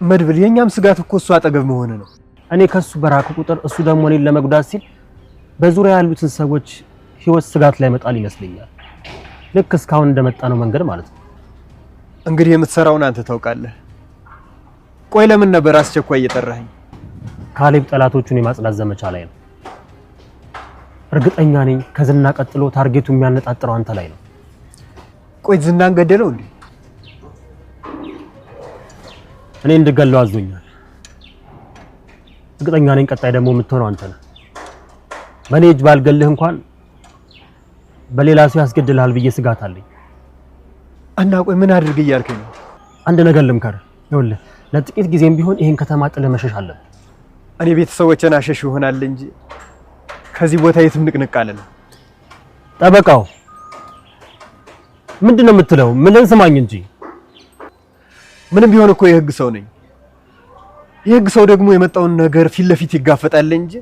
መድብል የኛም ስጋት እኮ እሱ አጠገብ መሆነ ነው እኔ ከሱ በራኩ ቁጥር እሱ ደግሞ እኔን ለመጉዳት ሲል በዙሪያ ያሉትን ሰዎች ህይወት ስጋት ላይ መጣል ይመስለኛል ልክ እስካሁን እንደመጣ ነው መንገድ ማለት ነው እንግዲህ የምትሰራውን አንተ ታውቃለህ ቆይ ለምን ነበር አስቸኳይ እየጠራኸኝ ካሌብ ጠላቶቹን የማጽዳት ዘመቻ ላይ ነው እርግጠኛ ነኝ ከዝና ቀጥሎ ታርጌቱ የሚያነጣጥረው አንተ ላይ ነው ቆይ ዝናን ገደለው እንዴ እኔ እንድገለው አዞኛል እርግጠኛ ነኝ ቀጣይ ደግሞ የምትሆነው አንተ ነህ ማኔጅ ባልገልህ እንኳን በሌላ ሰው ያስገድልሃል ብዬ ስጋት አለኝ እና ቆይ ምን አድርግ እያልከኝ ነው አንድ ነገር ልምከር ይኸውልህ ለጥቂት ጊዜም ቢሆን ይሄን ከተማ ጥለህ መሸሽ አለብህ እኔ ቤተሰቦቼን አሸሽ ይሆናል እንጂ ከዚህ ቦታ የትም ንቅንቅ አለና ጠበቃው ምንድነው የምትለው ምን ሰማኝ እንጂ ምንም ቢሆን እኮ የህግ ሰው ነኝ የህግ ሰው ደግሞ የመጣውን ነገር ፊት ለፊት ይጋፈጣል እንጂ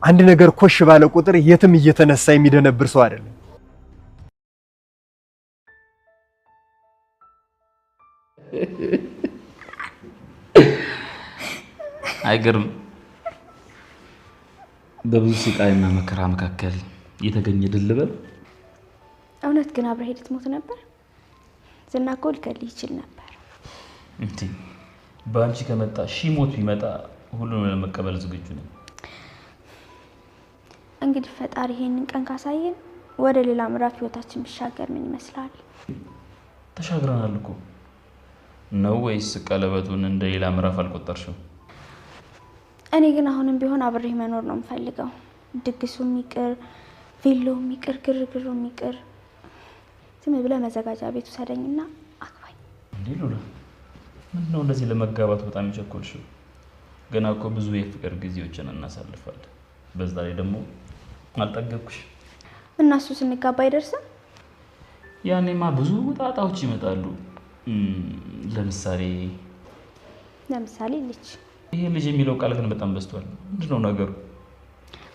አንድ ነገር ኮሽ ባለ ቁጥር የትም እየተነሳ የሚደነብር ሰው አይደለም አይገርም በብዙ ስቃይና መከራ መካከል የተገኘ ድል በል እውነት ግን አብረህ ሄድት ሞት ነበር ዝና እኮ ሊገልህ ይችል ነበር እንዴ ባንቺ ከመጣ ሺሞት ቢመጣ ሁሉንም ለመቀበል ዝግጁ ነኝ እንግዲህ ፈጣሪ ይሄንን ቀን ካሳየን ወደ ሌላ ምዕራፍ ህይወታችን ቢሻገር ምን ይመስላል ተሻግረናል እኮ ነው ወይስ ቀለበቱን እንደ ሌላ ምዕራፍ አልቆጠርሽው እኔ ግን አሁንም ቢሆን አብሬህ መኖር ነው የምፈልገው ድግሱም ይቅር ቪሎውም ይቅር ግርግሩም ይቅር ዝም ብለህ መዘጋጃ ቤቱ ሰደኝና አክባኝ እንዴ ሉላ ምንድነው እንደዚህ ለመጋባት በጣም ይቸኮልሽው ገና እኮ ብዙ የፍቅር ጊዜዎችን እናሳልፋለን በዛ ላይ ደግሞ አልጠገብኩሽ እና እሱ ስንጋባ አይደርስም ያኔማ ብዙ ጣጣዎች ይመጣሉ ለምሳሌ ልጅ ይሄ ልጅ የሚለው ቃል ግን በጣም በዝቷል ምንድነው ነገሩ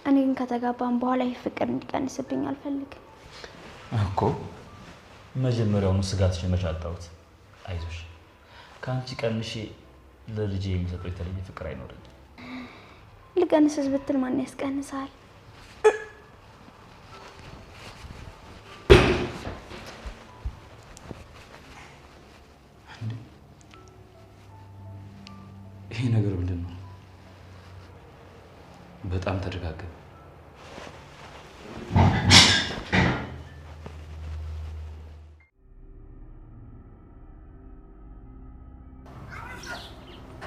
እኔ ግን ከተጋባን በኋላ ይሄ ፍቅር እንዲቀንስብኝ አልፈልግም እኮ መጀመሪያውኑ ስጋትሽ መቻጣውት አይዞሽ ካንቺ ቀንሼ ለልጄ የሚሰጠው የተለየ ፍቅር አይኖርም ልቀንስስ ብትል ማን ያስቀንሳል ይሄ ነገር ምንድነው በጣም ተደጋገመ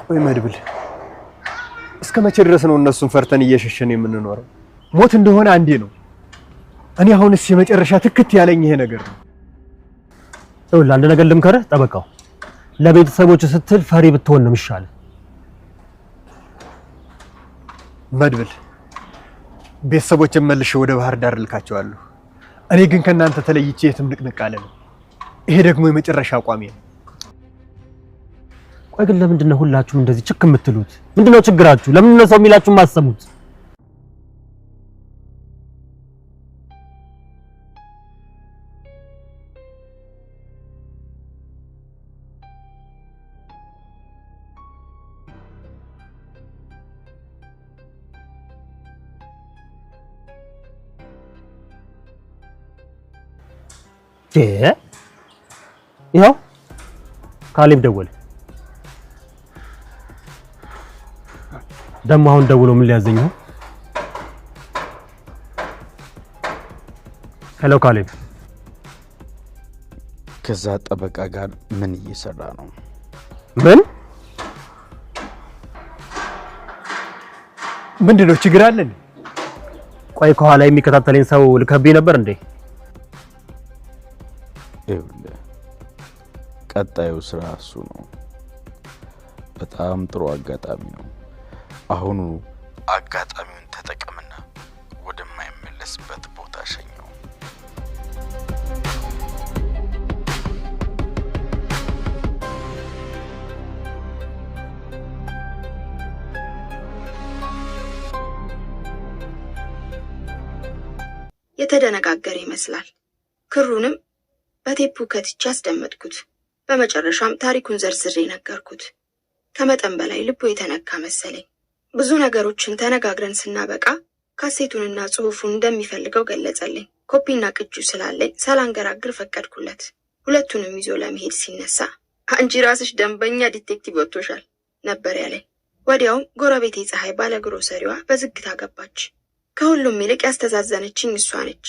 ቆይ መድብል እስከ መቼ ድረስ ነው እነሱን ፈርተን እየሸሸን የምንኖረው ሞት እንደሆነ አንዴ ነው እኔ አሁንስ የመጨረሻ ትክክት ያለኝ ይሄ ነገር ነው ይኸውልህ አንድ ነገር ልምከርህ ጠበቃው ለቤተሰቦች ስትል ፈሪ ብትሆን ነው የሚሻለው መድብል ቤተሰቦችን መልሼ ወደ ባህር ዳር ልካቸዋለሁ እኔ ግን ከናንተ ተለይቼ የትም ንቅንቅ አለኝ ይሄ ደግሞ የመጨረሻ አቋሜ ነው ቆይ ግን ለምንድነው ሁላችሁም እንደዚህ ችክ የምትሉት ምንድነው ችግራችሁ ለምንድነው ሰው የሚላችሁ ማሰሙት ይኸው ካሌብ ደወለ ደሞ አሁን ደውሎ ምን ሊያዘኝ ነው ሄሎ ካሌብ ከዛ ጠበቃ ጋር ምን እየሰራ ነው ምንድነው ችግር አለን ቆይ ከኋላ የሚከታተለኝ ሰው ልከብኝ ነበር እንዴ ቀጣዩ ስራ እሱ ነው በጣም ጥሩ አጋጣሚ ነው አሁኑ አጋጣሚውን ተጠቀምና ወደማይመለስበት ቦታ ሸኘው የተደነጋገረ ይመስላል ክሩንም በቴፑ ከትቻ አስደመጥኩት በመጨረሻም ታሪኩን ዘርዝሬ ነገርኩት ከመጠን በላይ ልቡ የተነካ መሰለኝ። ብዙ ነገሮችን ተነጋግረን ስናበቃ ካሴቱንና ጽሑፉን እንደሚፈልገው ገለጸልኝ። ኮፒና ቅጂው ስላለኝ ሳላንገራግር ፈቀድኩለት። ሁለቱንም ይዞ ለመሄድ ሲነሳ አንቺ ራስሽ ደንበኛ ዲቴክቲቭ ወጥቶሻል ነበር ያለኝ። ወዲያውም ጎረቤቴ ፀሐይ ባለ ግሮሰሪዋ በዝግታ ገባች። ከሁሉም ይልቅ ያስተዛዘነችኝ እሷ ነች።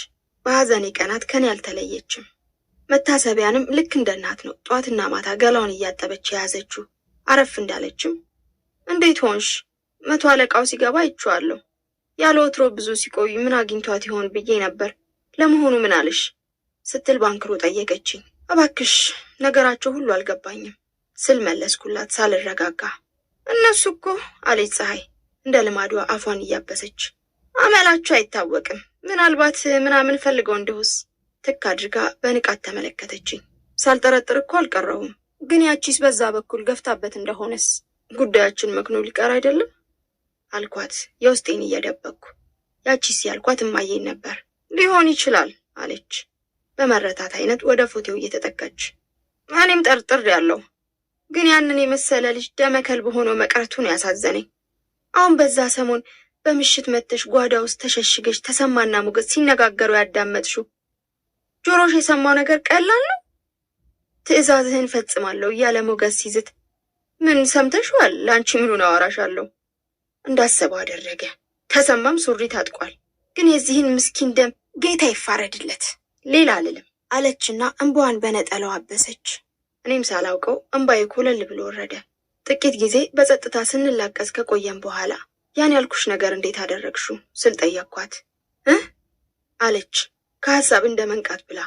በሐዘኔ ቀናት ከኔ አልተለየችም። መታሰቢያንም ልክ እንደ እናት ነው ጧትና ማታ ገላውን እያጠበች የያዘችው። አረፍ እንዳለችም እንዴት ሆንሽ? 100 አለቃው ሲገባ አይቼዋለሁ። ያለ ወትሮ ብዙ ሲቆይ ምን አግኝቷት ይሆን ብዬ ነበር። ለመሆኑ ምን አለሽ? ስትል ባንክሮ ጠየቀችኝ። እባክሽ ነገራቸው ሁሉ አልገባኝም ስል መለስኩላት ሳልረጋጋ። እነሱ እኮ አለች ፀሐይ እንደ ልማዷ አፏን እያበሰች፣ አመላቸው አይታወቅም፣ ምናልባት ምናምን ፈልገው እንደሆስ ትክ አድርጋ በንቃት ተመለከተችኝ። ሳልጠረጥር እኮ አልቀረውም፣ ግን ያቺስ በዛ በኩል ገፍታበት እንደሆነስ ጉዳያችን መክኖ ሊቀር አይደለም አልኳት የውስጤን እየደበቅኩ። ያቺስ ያልኳት እማዬን ነበር። ሊሆን ይችላል አለች በመረታት አይነት ወደ ፎቶው እየተጠጋች። እኔም ጠርጥር ያለው ግን ያንን የመሰለ ልጅ ደመከልብ ሆኖ መቅረቱን ያሳዘነኝ። አሁን በዛ ሰሞን በምሽት መተሽ ጓዳ ውስጥ ተሸሽገሽ ተሰማና ሞገስ ሲነጋገሩ ያዳመጥሽው ጆሮሽ የሰማው ነገር ቀላል ነው? ትዕዛዝህን ፈጽማለሁ እያለ ሞገስ ሲዝት ምን ሰምተሽዋል? ለአንቺ ምኑን አወራሻለሁ? እንዳሰበው አደረገ። ተሰማም ሱሪ ታጥቋል። ግን የዚህን ምስኪን ደም ጌታ ይፋረድለት፣ ሌላ አልልም አለችና እንባዋን በነጠላው አበሰች። እኔም ሳላውቀው እንባዬ ኮለል ብሎ ወረደ። ጥቂት ጊዜ በጸጥታ ስንላቀስ ከቆየን በኋላ ያን ያልኩሽ ነገር እንዴት አደረግሽው ስል ጠየቅኳት። አለች ከሐሳብ እንደ መንቃት ብላ።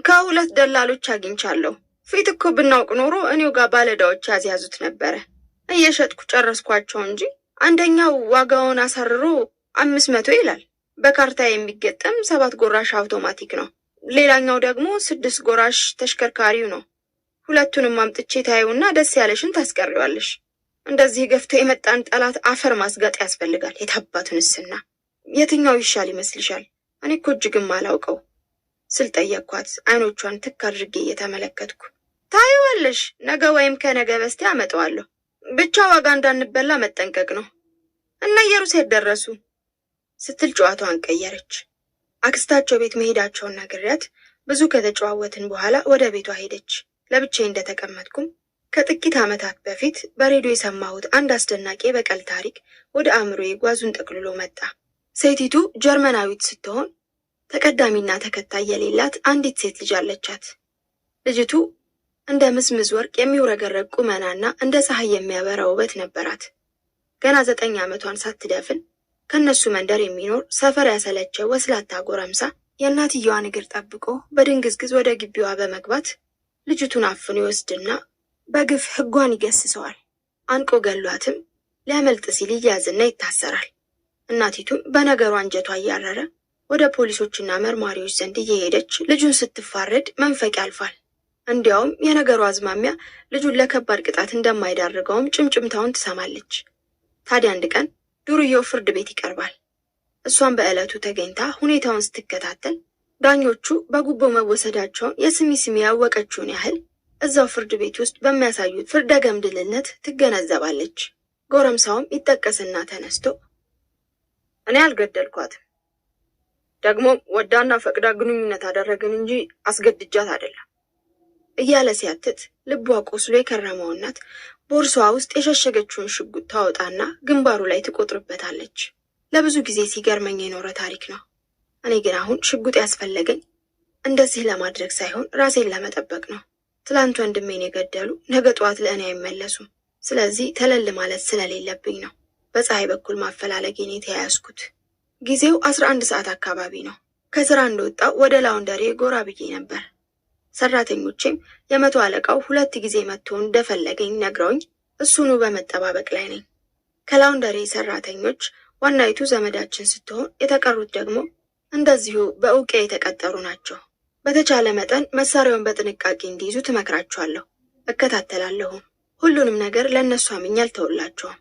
ከሁለት ደላሎች አግኝቻለሁ። ፊት እኮ ብናውቅ ኖሮ እኔው ጋር ባለዳዎች ያዝያዙት ነበረ። እየሸጥኩ ጨረስኳቸው እንጂ አንደኛው ዋጋውን አሳርሮ 500 ይላል። በካርታ የሚገጠም 7 ጎራሽ አውቶማቲክ ነው። ሌላኛው ደግሞ 6 ጎራሽ ተሽከርካሪው ነው። ሁለቱንም አምጥቼ ታዩና ደስ ያለሽን ታስቀሪዋለሽ። እንደዚህ ገፍቶ የመጣን ጠላት አፈር ማስጋጥ ያስፈልጋል። የታባቱንስና የትኛው ይሻል ይመስልሻል? እኔ እኮ እጅግም አላውቀው ስል ጠየቅኳት አይኖቿን ትክ አድርጌ እየተመለከትኩ። ታዩዋለሽ፣ ነገ ወይም ከነገ በስቲያ አመጣዋለሁ። ብቻ ዋጋ እንዳንበላ መጠንቀቅ ነው። እና ኢየሩሳሌም ደረሱ ስትል ጨዋታዋን ቀየረች። አክስታቸው ቤት መሄዳቸውን ነግሬያት ብዙ ከተጨዋወትን በኋላ ወደ ቤቷ ሄደች። ለብቻዬ እንደተቀመጥኩም ከጥቂት ዓመታት በፊት በሬዲዮ የሰማሁት አንድ አስደናቂ የበቀል ታሪክ ወደ አእምሮዬ ጓዙን ጠቅልሎ መጣ። ሴቲቱ ጀርመናዊት ስትሆን ተቀዳሚና ተከታይ የሌላት አንዲት ሴት ልጅ አለቻት። ልጅቱ እንደ ምስምዝ ወርቅ የሚውረገረግ ቁመናና እንደ ፀሐይ የሚያበራ ውበት ነበራት። ገና 9 ዓመቷን ሳትደፍን ከነሱ መንደር የሚኖር ሰፈር ያሰለቸ ወስላታ ጎረምሳ የእናትየዋን እግር ጠብቆ በድንግዝግዝ ወደ ግቢዋ በመግባት ልጅቱን አፍኖ ይወስድና በግፍ ሕጓን ይገስሰዋል። አንቆ ገሏትም ሊያመልጥ ሲል ይያዝና ይታሰራል። እናቲቱም በነገሩ አንጀቷ እያረረ ወደ ፖሊሶችና መርማሪዎች ዘንድ እየሄደች ልጁን ስትፋረድ መንፈቅ ያልፋል። እንዲያውም የነገሩ አዝማሚያ ልጁን ለከባድ ቅጣት እንደማይዳርገውም ጭምጭምታውን ትሰማለች። ታዲያ አንድ ቀን ዱርዬው ፍርድ ቤት ይቀርባል። እሷን በዕለቱ ተገኝታ ሁኔታውን ስትከታተል ዳኞቹ በጉቦ መወሰዳቸውን የስሚ ስሚ ያወቀችውን ያህል እዛው ፍርድ ቤት ውስጥ በሚያሳዩት ፍርደ ገምድልነት ትገነዘባለች። ጎረምሳውም ይጠቀስና ተነስቶ እኔ አልገደልኳትም፣ ደግሞ ወዳና ፈቅዳ ግንኙነት አደረግን እንጂ አስገድጃት አይደለም እያለ ሲያትት ልቧ ቆስሎ የከረመው እናት ቦርሳዋ ውስጥ የሸሸገችውን ሽጉጥ ታወጣና ግንባሩ ላይ ትቆጥርበታለች። ለብዙ ጊዜ ሲገርመኝ የኖረ ታሪክ ነው። እኔ ግን አሁን ሽጉጥ ያስፈለገኝ እንደዚህ ለማድረግ ሳይሆን ራሴን ለመጠበቅ ነው። ትላንት ወንድሜን የገደሉ ነገ ጠዋት ለእኔ አይመለሱም። ስለዚህ ተለል ማለት ስለሌለብኝ ነው በፀሐይ በኩል ማፈላለጌን የተያያዝኩት። ጊዜው 11 ሰዓት አካባቢ ነው። ከስራ እንደወጣው ወደ ላውንደሪ ጎራ ብዬ ነበር። ሰራተኞቼም የ100 አለቃው 2 ጊዜ መጥቶ እንደፈለገኝ ነግረውኝ እሱኑ በመጠባበቅ ላይ ነኝ። ከላውንደሪ ሰራተኞች ዋናይቱ ዘመዳችን ስትሆን የተቀሩት ደግሞ እንደዚሁ በእውቂያ የተቀጠሩ ናቸው። በተቻለ መጠን መሳሪያውን በጥንቃቄ እንዲይዙ ትመክራቸዋለሁ፣ እከታተላለሁ። ሁሉንም ነገር ለእነሱ አምኜ አልተውላቸውም።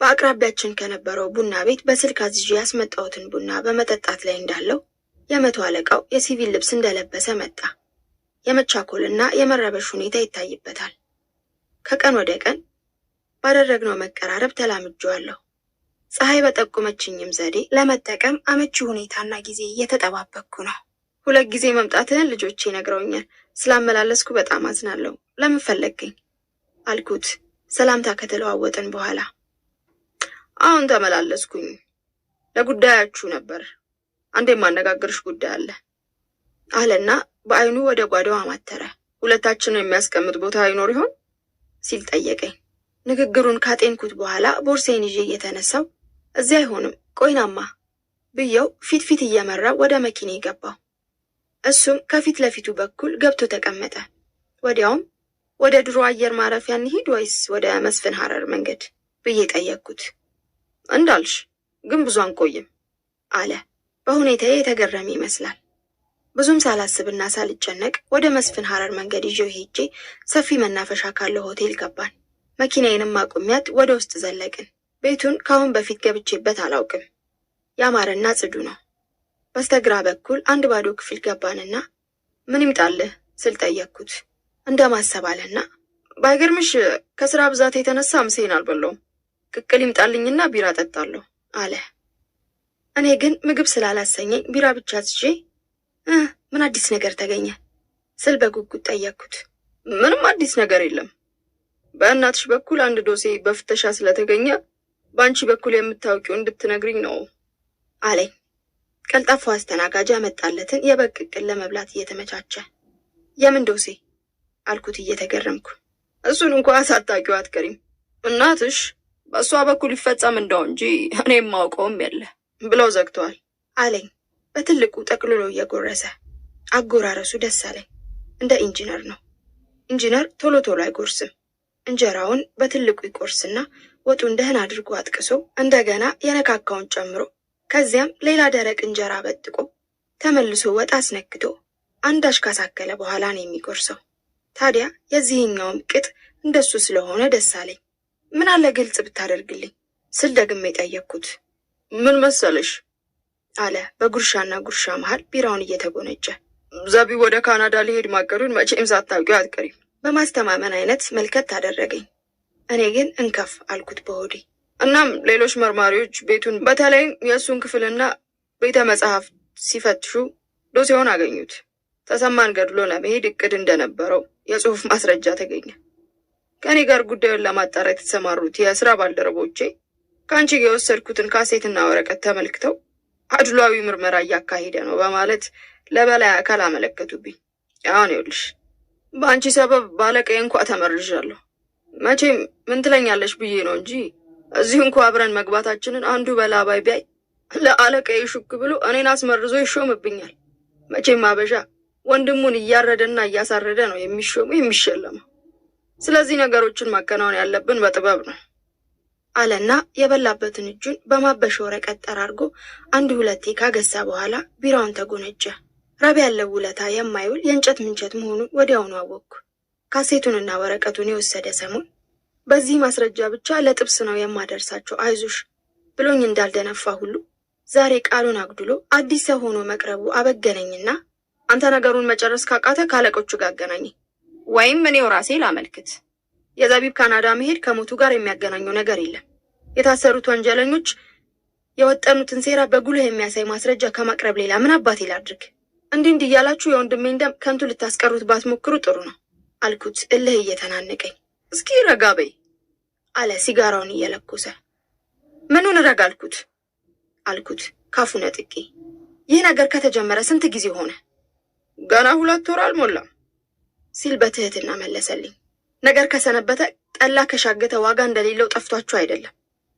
በአቅራቢያችን ከነበረው ቡና ቤት በስልክ አዝዤ ያስመጣሁትን ቡና በመጠጣት ላይ እንዳለው የ100 አለቃው የሲቪል ልብስ እንደለበሰ መጣ። የመቻኮልና የመረበሽ ሁኔታ ይታይበታል። ከቀን ወደ ቀን ባደረግነው መቀራረብ ተላምጄዋለሁ። ፀሐይ በጠቆመችኝም ዘዴ ለመጠቀም አመቺ ሁኔታና ጊዜ እየተጠባበቅኩ ነው። 2 ጊዜ መምጣትህን ልጆቼ ነግረውኛል። ስላመላለስኩ በጣም አዝናለሁ። ለምን ፈለግኝ አልኩት ሰላምታ ከተለዋወጥን በኋላ። አሁን ተመላለስኩኝ። ለጉዳያችሁ ነበር። አንዴ የማነጋግርሽ ጉዳይ አለ አለና በአይኑ ወደ ጓዳው አማተረ። ሁለታችንን የሚያስቀምጥ ቦታ ይኖር ይሆን ሲል ጠየቀኝ። ንግግሩን ካጤንኩት በኋላ ቦርሴን ይዤ እየተነሳው እዚያ አይሆንም ቆይናማ ብየው ፊት እየመራ ወደ መኪኔ ገባው። እሱም ከፊት ለፊቱ በኩል ገብቶ ተቀመጠ። ወዲያውም ወደ ድሮ አየር ማረፊያ እንሂድ ወይስ ወደ መስፍን ሐረር መንገድ ብዬ ጠየቅኩት። እንዳልሽ ግን ብዙ አንቆይም አለ በሁኔታዬ የተገረመ ይመስላል። ብዙም ሳላስብና ሳልጨነቅ ወደ መስፍን ሐረር መንገድ ይዤው ሄጄ ሰፊ መናፈሻ ካለው ሆቴል ገባን። መኪናዬንም አቁሚያት ወደ ውስጥ ዘለቅን። ቤቱን ካሁን በፊት ገብቼበት አላውቅም። ያማረና ጽዱ ነው። በስተግራ በኩል አንድ ባዶ ክፍል ገባንና ምን ይምጣልህ ስል ጠየቅኩት። እንደማሰብ አለና ባይገርምሽ ከስራ ብዛት የተነሳ ምሴን አልበላውም። ቅቅል ይምጣልኝና ቢራ ጠጣለሁ አለ። እኔ ግን ምግብ ስላላሰኘኝ ቢራ ብቻ ትዤ ምን አዲስ ነገር ተገኘ ስል በጉጉት ጠየቅኩት። ምንም አዲስ ነገር የለም። በእናትሽ በኩል አንድ ዶሴ በፍተሻ ስለተገኘ በአንቺ በኩል የምታውቂው እንድትነግሪኝ ነው አለኝ። ቀልጣፋው አስተናጋጅ ያመጣለትን የበግ ቅቅል ለመብላት እየተመቻቸ። የምን ዶሴ አልኩት እየተገረምኩ። እሱን እንኳን ሳታውቂው አትቀሪም። እናትሽ በእሷ በኩል ይፈጸም እንደው እንጂ እኔ የማውቀውም የለ ብለው ዘግተዋል አለኝ በትልቁ ጠቅልሎ እየጎረሰ። አጎራረሱ ደስ አለኝ። እንደ ኢንጂነር ነው። ኢንጂነር ቶሎ ቶሎ አይጎርስም። እንጀራውን በትልቁ ይቆርስና ወጡን ደህና አድርጎ አጥቅሶ እንደገና የነካካውን ጨምሮ ከዚያም ሌላ ደረቅ እንጀራ በጥቆ ተመልሶ ወጥ አስነክቶ አንዳች ካሳከለ በኋላ ነው የሚጎርሰው። ታዲያ የዚህኛውም ቅጥ እንደሱ ስለሆነ ደስ አለኝ። ምን አለ ግልጽ ብታደርግልኝ ስል ደግሜ ጠየቅኩት። ምን መሰለሽ አለ በጉርሻና ጉርሻ መሃል ቢራውን እየተጎነጨ። ዘቢ ወደ ካናዳ ሊሄድ ማቀዱን መቼም ሳታውቂው አትቀሪም በማስተማመን አይነት መልከት አደረገኝ። እኔ ግን እንከፍ አልኩት በሆዴ። እናም ሌሎች መርማሪዎች ቤቱን በተለይም የእሱን ክፍልና ቤተ መጽሐፍ ሲፈትሹ ዶሴውን አገኙት። ተሰማን ገድሎ ለመሄድ እቅድ እንደነበረው የጽሑፍ ማስረጃ ተገኘ። ከእኔ ጋር ጉዳዩን ለማጣራት የተሰማሩት የስራ ባልደረቦቼ ከአንቺ የወሰድኩትን ካሴትና ወረቀት ተመልክተው አድሏዊ ምርመራ እያካሄደ ነው በማለት ለበላይ አካል አመለከቱብኝ። አሁን ይኸውልሽ በአንቺ ሰበብ ባለቀዬ እንኳ ተመርዣለሁ። መቼም ምን ትለኛለሽ ብዬ ነው እንጂ እዚሁ እንኳ አብረን መግባታችንን አንዱ በላባይ ቢያይ ለአለቀዬ ሹክ ብሎ እኔን አስመርዞ ይሾምብኛል። መቼም አበሻ ወንድሙን እያረደና እያሳረደ ነው የሚሾሙ የሚሸለመው። ስለዚህ ነገሮችን ማከናወን ያለብን በጥበብ ነው አለና የበላበትን እጁን በማበሻ ወረቀት ጠራርጎ 1-2 ካገሳ በኋላ ቢራውን ተጎነጨ። ረብ ያለው ውለታ የማይውል የእንጨት ምንቸት መሆኑን ወዲያውኑ አወቅኩ። ካሴቱንና ወረቀቱን የወሰደ ሰሞን በዚህ ማስረጃ ብቻ ለጥብስ ነው የማደርሳቸው አይዞሽ ብሎኝ እንዳልደነፋ ሁሉ ዛሬ ቃሉን አግድሎ አዲስ ሰው ሆኖ መቅረቡ አበገነኝና አንተ ነገሩን መጨረስ ካቃተ ካለቆቹ ጋር አገናኘኝ ወይም እኔው ራሴ ላመልክት። የዘቢብ ካናዳ መሄድ ከሞቱ ጋር የሚያገናኘው ነገር የለም። የታሰሩት ወንጀለኞች የወጠኑትን ሴራ በጉልህ የሚያሳይ ማስረጃ ከማቅረብ ሌላ ምን አባቴ ላድርግ? እንዲህ እያላችሁ የወንድሜን ደም ከንቱ ልታስቀሩት ባትሞክሩ ጥሩ ነው አልኩት እልህ እየተናነቀኝ። እስኪ ረጋ በይ አለ ሲጋራውን እየለኮሰ። ምኑን ረጋ አልኩት ካፉ ነጥቄ። ይህ ነገር ከተጀመረ ስንት ጊዜ ሆነ? ገና 2 ወር አልሞላም ሲል በትህትና መለሰልኝ። ነገር ከሰነበተ ጠላ ከሻገተ ዋጋ እንደሌለው ጠፍቷችሁ አይደለም።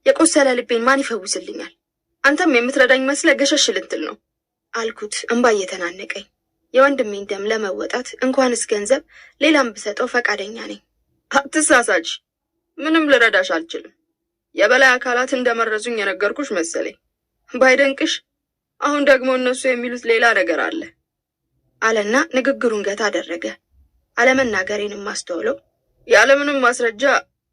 የቆሰለ ልቤን ማን ይፈውስልኛል? አንተም የምትረዳኝ መስለ ገሸሽ ልትል ነው አልኩት እንባ እየተናነቀኝ። የወንድሜን ደም ለመወጣት እንኳንስ ገንዘብ ሌላም ብሰጠው ፈቃደኛ ነኝ። አትሳሳች፣ ምንም ልረዳሽ አልችልም። የበላይ አካላት እንደመረዙኝ የነገርኩሽ መሰለኝ። ባይደንቅሽ አሁን ደግሞ እነሱ የሚሉት ሌላ ነገር አለ አለና ንግግሩን ገታ አደረገ። አለመናገሬንም ማስተውለው ያለምንም ማስረጃ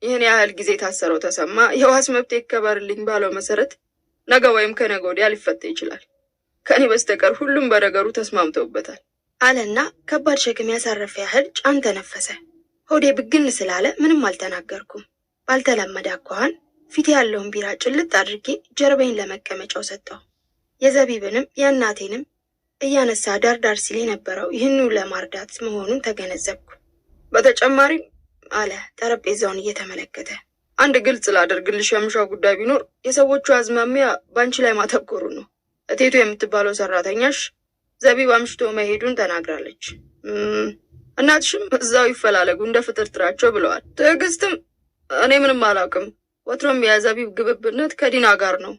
ይህን ያህል ጊዜ ታሰረው ተሰማ የዋስ መብት ይከበርልኝ ባለው መሰረት ነገ ወይም ከነገ ወዲያ ሊፈታ ይችላል። ከኔ በስተቀር ሁሉም በነገሩ ተስማምተውበታል አለና ከባድ ሸክም ያሳረፈ ያህል ጫን ተነፈሰ። ሆዴ ብግን ስላለ ምንም አልተናገርኩም። ባልተለመደ አኳኋን ፊት ያለውን ቢራ ጭልጥ አድርጌ ጀርባዬን ለመቀመጫው ሰጠው። የዘቢብንም የእናቴንም እያነሳ ዳርዳር ሲል የነበረው ይህኑ ለማርዳት መሆኑን ተገነዘብኩ። በተጨማሪም አለ ጠረጴዛውን እየተመለከተ፣ አንድ ግልጽ ላደርግልሽ የምሻው ጉዳይ ቢኖር የሰዎቹ አዝማሚያ ባንቺ ላይ ማተኮሩ ነው። እቴቱ የምትባለው ሰራተኛሽ ዘቢብ አምሽቶ መሄዱን ተናግራለች። እናትሽም እዛው ይፈላለጉ እንደ ፍጥርጥራቸው ብለዋል። ትዕግስትም እኔ ምንም አላውቅም፣ ወትሮም የዘቢብ ግብብነት ከዲና ጋር ነው።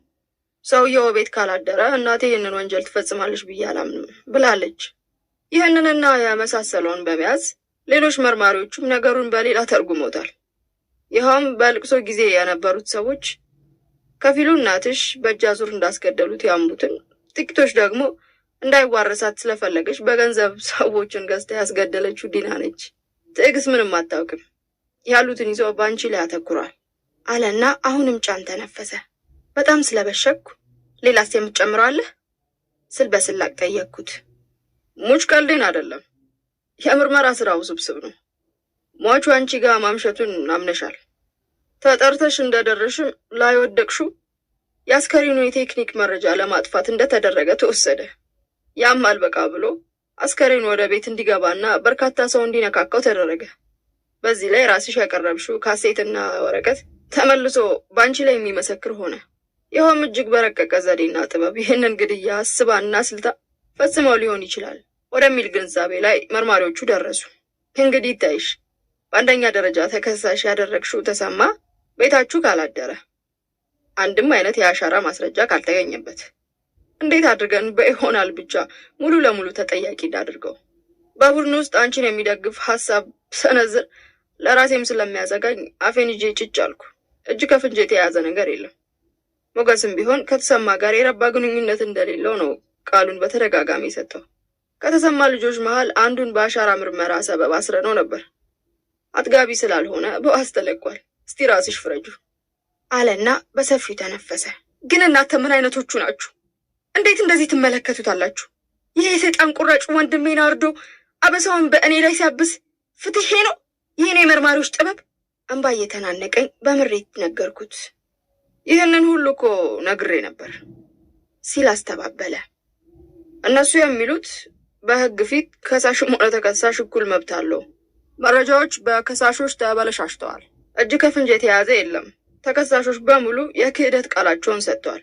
ሰውየው ቤት ካላደረ እናቴ ይህንን ወንጀል ትፈጽማለች ብዬ አላምንም ብላለች። ይህንንና የመሳሰለውን በመያዝ ሌሎች መርማሪዎቹም ነገሩን በሌላ ተርጉሞታል። ይኸውም በልቅሶ ጊዜ የነበሩት ሰዎች ከፊሉ እናትሽ በእጅ አዙር እንዳስገደሉት ያምኑትን፣ ጥቂቶች ደግሞ እንዳይዋረሳት ስለፈለገች በገንዘብ ሰዎችን ገዝታ ያስገደለችው ዲና ነች። ትዕግስት ምንም አታውቅም፣ ያሉትን ይዞ ባንቺ ላይ አተኩሯል አለና አሁንም ጫን ተነፈሰ። በጣም ስለበሸኩ ሌላስ የምትጨምረው አለ ስል በስላቅ ጠየቅኩት። ሙች ቀልዴን አይደለም፣ የምርመራ ስራው ውስብስብ ነው። ሟቹ አንቺ ጋር ማምሸቱን አምነሻል። ተጠርተሽ እንደደረሽም ላይ ወደቅሹ የአስከሬኑ የቴክኒክ መረጃ ለማጥፋት እንደተደረገ ተወሰደ። ያም አልበቃ ብሎ አስከሬኑ ወደ ቤት እንዲገባና በርካታ ሰው እንዲነካካው ተደረገ። በዚህ ላይ ራስሽ ያቀረብሽው ካሴትና ወረቀት ተመልሶ ባንቺ ላይ የሚመሰክር ሆነ። ይኸውም እጅግ በረቀቀ ዘዴና ጥበብ ይህንን ግድያ አስባና ስልታ ፈጽመው ሊሆን ይችላል ወደሚል ግንዛቤ ላይ መርማሪዎቹ ደረሱ። እንግዲህ ይታይሽ፣ በአንደኛ ደረጃ ተከሳሽ ያደረግሽው ተሰማ ቤታችሁ ካላደረ፣ አንድም አይነት የአሻራ ማስረጃ ካልተገኘበት እንዴት አድርገን በይሆናል ብቻ ሙሉ ለሙሉ ተጠያቂ እንዳድርገው? በቡድን ውስጥ አንቺን የሚደግፍ ሀሳብ ሰነዝር ለራሴም ስለሚያዘጋኝ አፌን ይዤ ጭጭ አልኩ። እጅ ከፍንጅ የተያዘ ነገር የለም። ሞገስም ቢሆን ከተሰማ ጋር የረባ ግንኙነት እንደሌለው ነው ቃሉን በተደጋጋሚ ሰጠው። ከተሰማ ልጆች መሃል አንዱን በአሻራ ምርመራ ሰበብ አስረነው ነበር። አጥጋቢ ስላልሆነ በዋስ ተለቋል። እስቲ ራስሽ ፍረጁ አለና በሰፊው ተነፈሰ። ግን እናንተ ምን አይነቶቹ ናችሁ? እንዴት እንደዚህ ትመለከቱታላችሁ? ይሄ የሰይጣን ቁራጭ ወንድሜን አርዶ አበሳውን በእኔ ላይ ሲያብስ ፍትሄ ነው? ይህን የመርማሪዎች ጥበብ? እንባ እየተናነቀኝ በምሬት ነገርኩት። ይህንን ሁሉ እኮ ነግሬ ነበር ሲል አስተባበለ። እነሱ የሚሉት በህግ ፊት ከሳሽም ሆነ ተከሳሽ እኩል መብት አለው። መረጃዎች በከሳሾች ተበለሻሽተዋል። እጅ ከፍንጅ የተያዘ የለም። ተከሳሾች በሙሉ የክህደት ቃላቸውን ሰጥተዋል።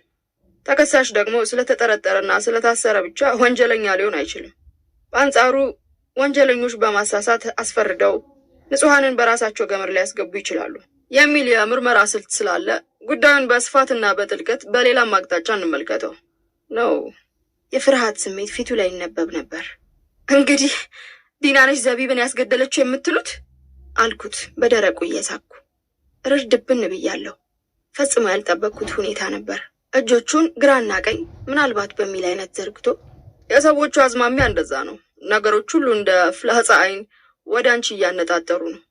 ተከሳሽ ደግሞ ስለተጠረጠረና ስለታሰረ ብቻ ወንጀለኛ ሊሆን አይችልም። በአንጻሩ ወንጀለኞች በማሳሳት አስፈርደው ንጹሐንን በራሳቸው ገመድ ሊያስገቡ ይችላሉ የሚል የምርመራ ስልት ስላለ ጉዳዩን በስፋትና በጥልቀት በሌላም አቅጣጫ እንመልከተው ነው። የፍርሃት ስሜት ፊቱ ላይ ይነበብ ነበር። እንግዲህ ዲና ነች ዘቢብን ያስገደለችው የምትሉት? አልኩት በደረቁ እየሳኩ። ርድብን ብያለሁ። ፈጽሞ ያልጠበቅኩት ሁኔታ ነበር። እጆቹን ግራና ቀኝ ምናልባት በሚል አይነት ዘርግቶ፣ የሰዎቹ አዝማሚያ እንደዛ ነው። ነገሮች ሁሉ እንደ ፍላጻ አይን ወደ አንቺ እያነጣጠሩ ነው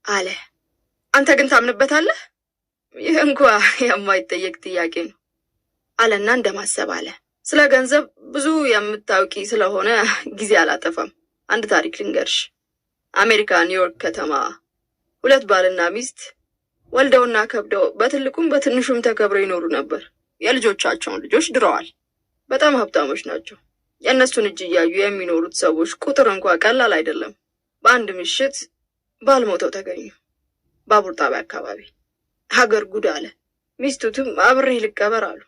አለ። አንተ ግን ታምንበታለህ? ይህ እንኳ የማይጠየቅ ጥያቄ ነው አለና እንደማሰብ አለ። ስለ ገንዘብ ብዙ የምታውቂ ስለሆነ ጊዜ አላጠፋም። አንድ ታሪክ ልንገርሽ። አሜሪካ ኒውዮርክ ከተማ ሁለት ባልና ሚስት ወልደውና ከብደው በትልቁም በትንሹም ተከብረው ይኖሩ ነበር። የልጆቻቸውን ልጆች ድረዋል። በጣም ሀብታሞች ናቸው። የእነሱን እጅ እያዩ የሚኖሩት ሰዎች ቁጥር እንኳ ቀላል አይደለም። በአንድ ምሽት ባል ሞተው ተገኙ። ባቡር ጣቢያ አካባቢ። ሀገር ጉድ አለ። ሚስቱትም አብሬ ልቀበር አሉ።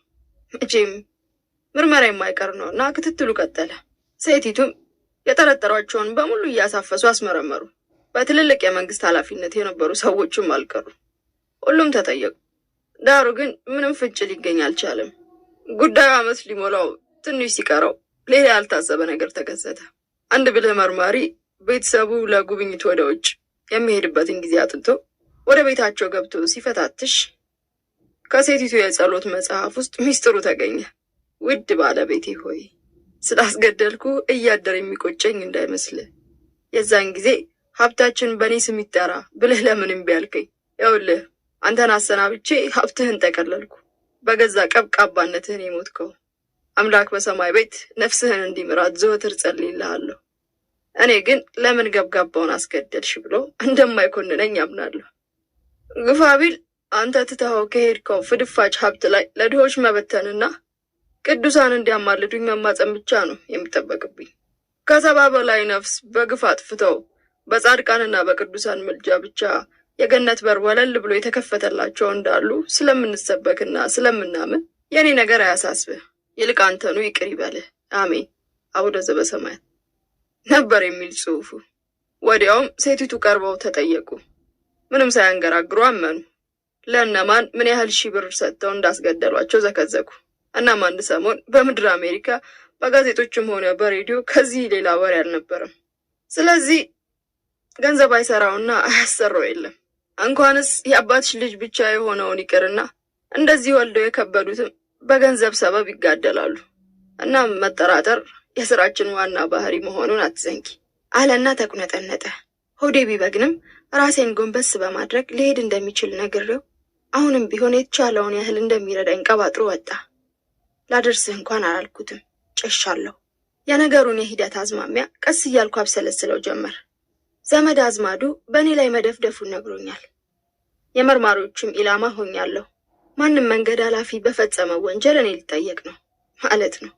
መቼም ምርመራ የማይቀር ነው እና ክትትሉ ቀጠለ። ሴቲቱም የጠረጠሯቸውን በሙሉ እያሳፈሱ አስመረመሩ። በትልልቅ የመንግስት ኃላፊነት የነበሩ ሰዎችም አልቀሩ። ሁሉም ተጠየቁ። ዳሩ ግን ምንም ፍንጭ ሊገኝ አልቻለም። ጉዳዩ ዓመት ሊሞላው ትንሽ ሲቀረው ሌላ ያልታሰበ ነገር ተከሰተ። አንድ ብልህ መርማሪ ቤተሰቡ ለጉብኝት ወደ ውጭ የሚሄድበትን ጊዜ አጥንቶ ወደ ቤታቸው ገብቶ ሲፈታትሽ ከሴቲቱ የጸሎት መጽሐፍ ውስጥ ሚስጥሩ ተገኘ። ውድ ባለቤቴ ሆይ ስላስገደልኩ እያደር የሚቆጨኝ እንዳይመስል፣ የዛን ጊዜ ሀብታችን በእኔ ስም ይጠራ ብልህ ለምን እምቢ አልከኝ? ይኸውልህ አንተን አሰናብቼ ሀብትህን ጠቀለልኩ። በገዛ ቀብቃባነትህን የሞትከው አምላክ በሰማይ ቤት ነፍስህን እንዲምራት ዘወትር ጸልይልሃለሁ። እኔ ግን ለምን ገብጋባውን አስገደልሽ ብሎ እንደማይኮንነኝ ያምናለሁ። ግፋ ቢል አንተ ትተኸው ከሄድከው ፍድፋጭ ሀብት ላይ ለድሆች መበተንና ቅዱሳን እንዲያማልዱኝ መማፀን ብቻ ነው የሚጠበቅብኝ። ከሰባ በላይ ነፍስ በግፍ አጥፍተው በጻድቃንና በቅዱሳን ምልጃ ብቻ የገነት በር ወለል ብሎ የተከፈተላቸው እንዳሉ ስለምንሰበክና ስለምናምን የኔ ነገር አያሳስብህ። ይልቅ አንተኑ ይቅር ይበልህ። አሜን። አቡነ ዘበሰማያት ነበር የሚል ጽሑፉ። ወዲያውም ሴቲቱ ቀርበው ተጠየቁ። ምንም ሳያንገራግሩ አመኑ። ለእነማን ምን ያህል ሺህ ብር ሰጥተው እንዳስገደሏቸው ዘከዘኩ። እናም አንድ ሰሞን በምድር አሜሪካ በጋዜጦችም ሆነ በሬዲዮ ከዚህ ሌላ ወሬ አልነበረም። ስለዚህ ገንዘብ አይሰራውና አያሰራው የለም። እንኳንስ የአባትሽ ልጅ ብቻ የሆነውን ይቅርና እንደዚህ ወልደው የከበዱትም በገንዘብ ሰበብ ይጋደላሉ። እናም መጠራጠር የስራችን ዋና ባህሪ መሆኑን አትዘንጊ አለና ተቁነጠነጠ። ሆዴ ቢበግንም ራሴን ጎንበስ በማድረግ ሊሄድ እንደሚችል ነግሬው አሁንም ቢሆን የተቻለውን ያህል እንደሚረዳኝ ቀባጥሮ ወጣ። ላደርስህ እንኳን አላልኩትም፣ ጨሻለሁ። የነገሩን የሂደት አዝማሚያ ቀስ እያልኩ አብሰለስለው ጀመር። ዘመድ አዝማዱ በእኔ ላይ መደፍደፉን ነግሮኛል። የመርማሪዎችም ኢላማ ሆኛለሁ። ማንም መንገድ ኃላፊ በፈጸመው ወንጀል እኔ ሊጠየቅ ነው ማለት ነው።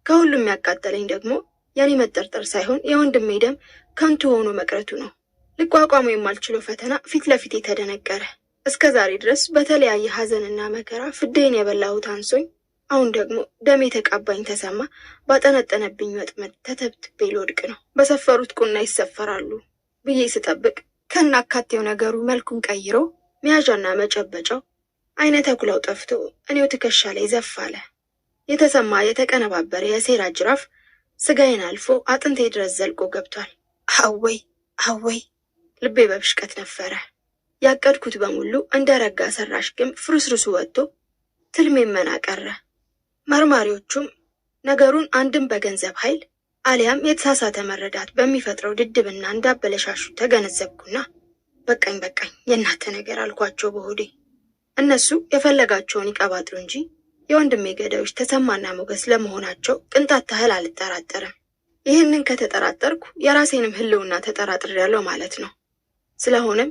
ከሁሉም ያቃጠለኝ ደግሞ የኔ መጠርጠር ሳይሆን የወንድሜ ደም ከንቱ ሆኖ መቅረቱ ነው። ልቋቋሙ የማልችለው ፈተና ፊት ለፊት የተደነቀረ። እስከ ዛሬ ድረስ በተለያየ ሐዘንና መከራ ፍዴን የበላሁት አንሶኝ አሁን ደግሞ ደሜ ተቃባኝ ተሰማ ባጠነጠነብኝ ወጥመድ ተተብትቤ ልወድቅ ነው። በሰፈሩት ቁና ይሰፈራሉ ብዬ ስጠብቅ ከናካቴው ነገሩ መልኩን ቀይሮ መያዣና መጨበጫው አይነ ተኩላው ጠፍቶ እኔው ትከሻ ላይ ዘፍ አለ። የተሰማ የተቀነባበረ የሴራ ጅራፍ ስጋዬን አልፎ አጥንቴ ድረስ ዘልቆ ገብቷል። አወይ አወይ! ልቤ በብሽቀት ነፈረ። ያቀድኩት በሙሉ እንደ ረጋ ሰራሽ ግም ፍርስርሱ ወጥቶ ትልሜን መና ቀረ። መርማሪዎቹም ነገሩን አንድም በገንዘብ ኃይል አሊያም የተሳሳተ መረዳት በሚፈጥረው ድድብና እንዳበለሻሹ ተገነዘብኩና በቃኝ የእናንተ ነገር አልኳቸው በሆዴ። እነሱ የፈለጋቸውን ይቀባጥሩ እንጂ የወንድሜ ገዳዮች ተሰማና ሞገስ ለመሆናቸው ቅንጣት ታህል አልጠራጠርም። ይህንን ከተጠራጠርኩ የራሴንም ህልውና ተጠራጥሬያለሁ ማለት ነው። ስለሆነም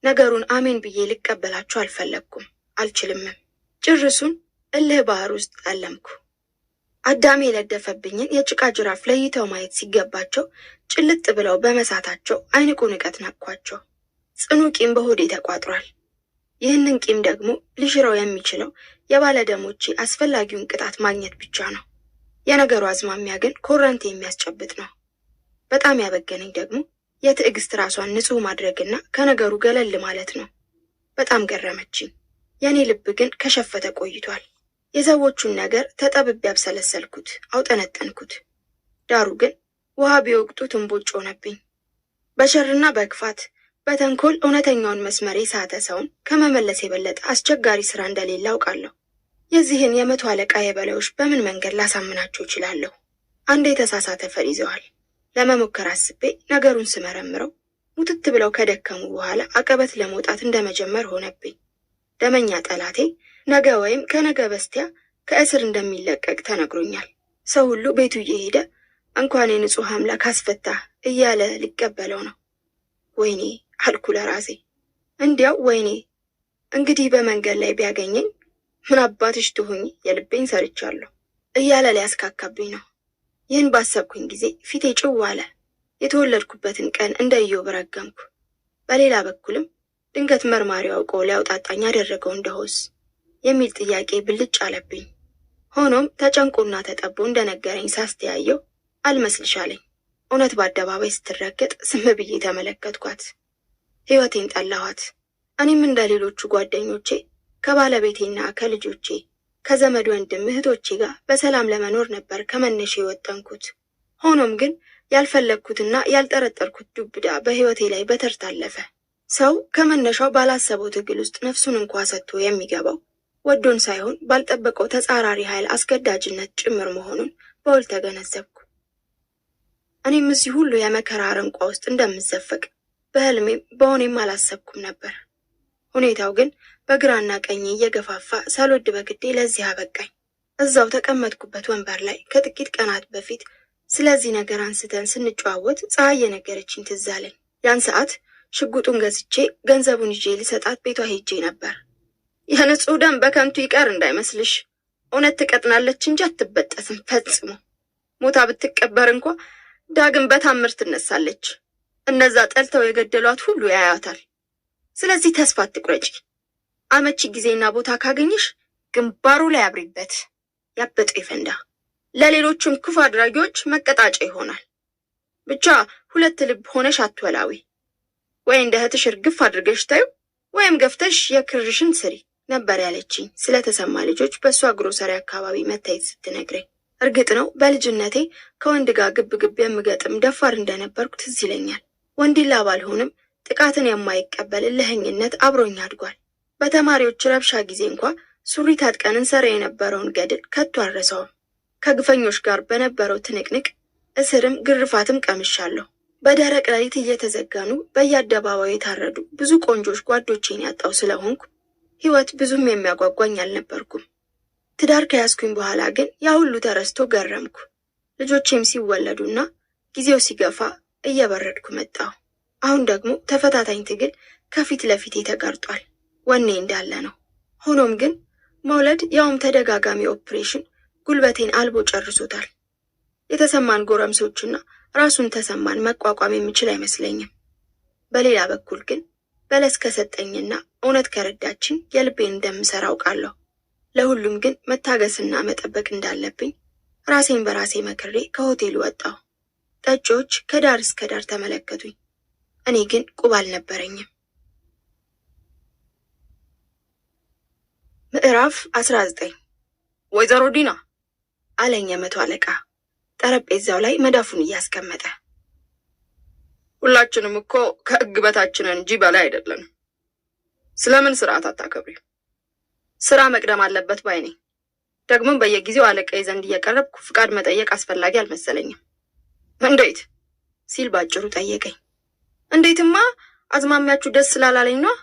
ነገሩን አሜን ብዬ ልቀበላቸው አልፈለግኩም፣ አልችልምም። ጭርሱን እልህ ባህር ውስጥ አለምኩ። አዳሜ የለደፈብኝን የጭቃ ጅራፍ ለይተው ማየት ሲገባቸው ጭልጥ ብለው በመሳታቸው አይንቁ ንቀት ነኳቸው። ጽኑ ቂም በሆዴ ተቋጥሯል። ይህንን ቂም ደግሞ ሊሽረው የሚችለው የባለደሞቼ አስፈላጊውን ቅጣት ማግኘት ብቻ ነው። የነገሩ አዝማሚያ ግን ኮረንቲ የሚያስጨብጥ ነው። በጣም ያበገነኝ ደግሞ የትዕግስት ራሷን ንጹሕ ማድረግና ከነገሩ ገለል ማለት ነው። በጣም ገረመችኝ። የኔ ልብ ግን ከሸፈተ ቆይቷል። የሰዎቹን ነገር ተጠብቤ ያብሰለሰልኩት፣ አውጠነጠንኩት። ዳሩ ግን ውሃ ቢወቅጡት እምቦጭ ሆነብኝ። በሸርና በክፋት በተንኮል እውነተኛውን መስመር የሳተ ሰውን ከመመለስ የበለጠ አስቸጋሪ ስራ እንደሌለ አውቃለሁ። የዚህን የመቶ አለቃ የበላዮች በምን መንገድ ላሳምናቸው እችላለሁ? አንድ የተሳሳተ ፈር ይዘዋል። ለመሞከር አስቤ ነገሩን ስመረምረው ሙትት ብለው ከደከሙ በኋላ አቀበት ለመውጣት እንደመጀመር ሆነብኝ። ደመኛ ጠላቴ ነገ ወይም ከነገ በስቲያ ከእስር እንደሚለቀቅ ተነግሮኛል። ሰው ሁሉ ቤቱ እየሄደ እንኳን የንጹሕ አምላክ አስፈታ እያለ ሊቀበለው ነው። ወይኔ አልኩ ለራሴ። እንዲያው ወይኔ እንግዲህ በመንገድ ላይ ቢያገኘኝ ምን አባትሽ ትሁኝ የልቤን ሰርቻለሁ እያለ ሊያስካካብኝ ነው። ይህን ባሰብኩኝ ጊዜ ፊቴ ጭው አለ። የተወለድኩበትን ቀን እንደ ኢዮብ ረገምኩ። በሌላ በኩልም ድንገት መርማሪው አውቆ ሊያውጣጣኝ ያደረገው እንደሆስ የሚል ጥያቄ ብልጭ አለብኝ። ሆኖም ተጨንቆና ተጠቦ እንደነገረኝ ሳስተያየው አልመስልሻለኝ። እውነት በአደባባይ ስትረገጥ ዝም ብዬ ተመለከትኳት። ሕይወቴን ጠላኋት። እኔም እንደ ሌሎቹ ጓደኞቼ ከባለቤቴና ከልጆቼ ከዘመድ ወንድም እህቶቼ ጋር በሰላም ለመኖር ነበር ከመነሻ የወጠንኩት። ሆኖም ግን ያልፈለግኩትና ያልጠረጠርኩት ዱብዳ በሕይወቴ ላይ በተርታ አለፈ። ሰው ከመነሻው ባላሰበው ትግል ውስጥ ነፍሱን እንኳ ሰጥቶ የሚገባው ወዶን ሳይሆን ባልጠበቀው ተጻራሪ ኃይል አስገዳጅነት ጭምር መሆኑን በውል ተገነዘብኩ። እኔም እዚህ ሁሉ የመከራ አረንቋ ውስጥ እንደምዘፈቅ በህልሜም በሆኔም አላሰብኩም ነበር። ሁኔታው ግን በግራና ቀኝ እየገፋፋ ሳልወድ በግዴ ለዚህ አበቃኝ። እዛው ተቀመጥኩበት ወንበር ላይ ከጥቂት ቀናት በፊት ስለዚህ ነገር አንስተን ስንጨዋወት ፀሐይ የነገረችኝ ትዝ አለኝ። ያን ሰዓት ሽጉጡን ገዝቼ ገንዘቡን ይዤ ልሰጣት ቤቷ ሄጄ ነበር። የንጹህ ደም በከንቱ ይቀር እንዳይመስልሽ። እውነት ትቀጥናለች እንጂ አትበጠስም ፈጽሞ። ሞታ ብትቀበር እንኳ ዳግም በታምር ትነሳለች። እነዛ ጠልተው የገደሏት ሁሉ ያያታል። ስለዚህ ተስፋ አትቁረጪ። አመቺ ጊዜና ቦታ ካገኘሽ ግንባሩ ላይ አብሪበት፣ ያበጠው ይፈንዳ። ለሌሎችም ክፉ አድራጊዎች መቀጣጫ ይሆናል። ብቻ ሁለት ልብ ሆነሽ አትወላዊ። ወይ እንደ እህትሽ እርግፍ አድርገሽ ታዩ፣ ወይም ገፍተሽ የክርሽን ስሪ ነበር ያለችኝ ስለተሰማ ልጆች በእሷ ግሮሰሪ አካባቢ መታየት ስትነግረኝ። እርግጥ ነው በልጅነቴ ከወንድ ጋር ግብ የምገጥም ደፋር እንደነበርኩ ትዝ ይለኛል። ወንዲላ ባልሆንም ጥቃትን የማይቀበል እልህኝነት አብሮኝ አድጓል። በተማሪዎች ረብሻ ጊዜ እንኳ ሱሪ ታጥቀን እንሰራ የነበረውን ገድል ከቶ አልረሳውም። ከግፈኞች ጋር በነበረው ትንቅንቅ እስርም ግርፋትም ቀምሻለሁ። በደረቅ ሌሊት እየተዘጋኑ በየአደባባዩ የታረዱ ብዙ ቆንጆች ጓዶቼን ያጣው ስለሆንኩ ህይወት ብዙም የሚያጓጓኝ አልነበርኩም። ትዳር ከያዝኩኝ በኋላ ግን ያ ሁሉ ተረስቶ ገረምኩ። ልጆቼም ሲወለዱና ጊዜው ሲገፋ እየበረድኩ መጣሁ። አሁን ደግሞ ተፈታታኝ ትግል ከፊት ለፊቴ ተጋርጧል። ወኔ እንዳለ ነው። ሆኖም ግን መውለድ ያውም ተደጋጋሚ ኦፕሬሽን ጉልበቴን አልቦ ጨርሶታል። የተሰማን ጎረምሶችና ራሱን ተሰማን መቋቋም የምችል አይመስለኝም። በሌላ በኩል ግን በለስ ከሰጠኝና እውነት ከረዳችኝ የልቤን እንደምሰራ አውቃለሁ። ለሁሉም ግን መታገስና መጠበቅ እንዳለብኝ ራሴን በራሴ መክሬ ከሆቴሉ ወጣሁ። ጠጪዎች ከዳር እስከ ዳር ተመለከቱኝ። እኔ ግን ቁብ አልነበረኝም። ምዕራፍ 19 ወይዘሮ ዲና አለኝ የመቶ አለቃ ጠረጴዛው ላይ መዳፉን እያስቀመጠ። ሁላችንም እኮ ከሕግ በታችንን እንጂ በላይ አይደለንም። ስለምን ስርዓት አታከብሪ? ስራ መቅደም አለበት ባይ ነኝ። ደግሞም በየጊዜው አለቃዬ ዘንድ እየቀረብኩ ፍቃድ መጠየቅ አስፈላጊ አልመሰለኝም። እንዴት ሲል ባጭሩ ጠየቀኝ። እንዴትማ አዝማሚያችሁ ደስ ስላላለኝ ነው።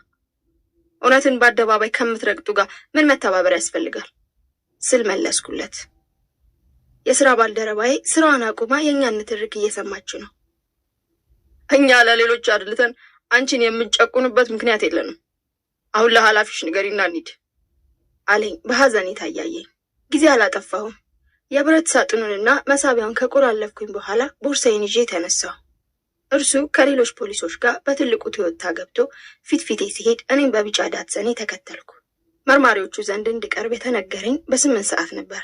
እውነትን በአደባባይ ከምትረግጡ ጋር ምን መተባበር ያስፈልጋል ስል መለስኩለት። የስራ ባልደረባዬ ስራዋን አቁማ የእኛን ንትርክ እየሰማች ነው። እኛ ለሌሎች አድልተን አንቺን የምንጨቁንበት ምክንያት የለንም። አሁን ለኃላፊሽ ንገሪና እንሂድ አለኝ በሐዘኔታ እያየኝ። ጊዜ አላጠፋሁም። የብረት ሳጥኑንና መሳቢያውን ከቆላለፍኩኝ በኋላ ቦርሳዬን ይዤ ተነሳሁ። እርሱ ከሌሎች ፖሊሶች ጋር በትልቁ ቶዮታ ገብቶ ፊት ፊቴ ሲሄድ እኔም በቢጫ ዳትሰኔ ተከተልኩ። መርማሪዎቹ ዘንድ እንድቀርብ የተነገረኝ በ8 ሰዓት ነበር።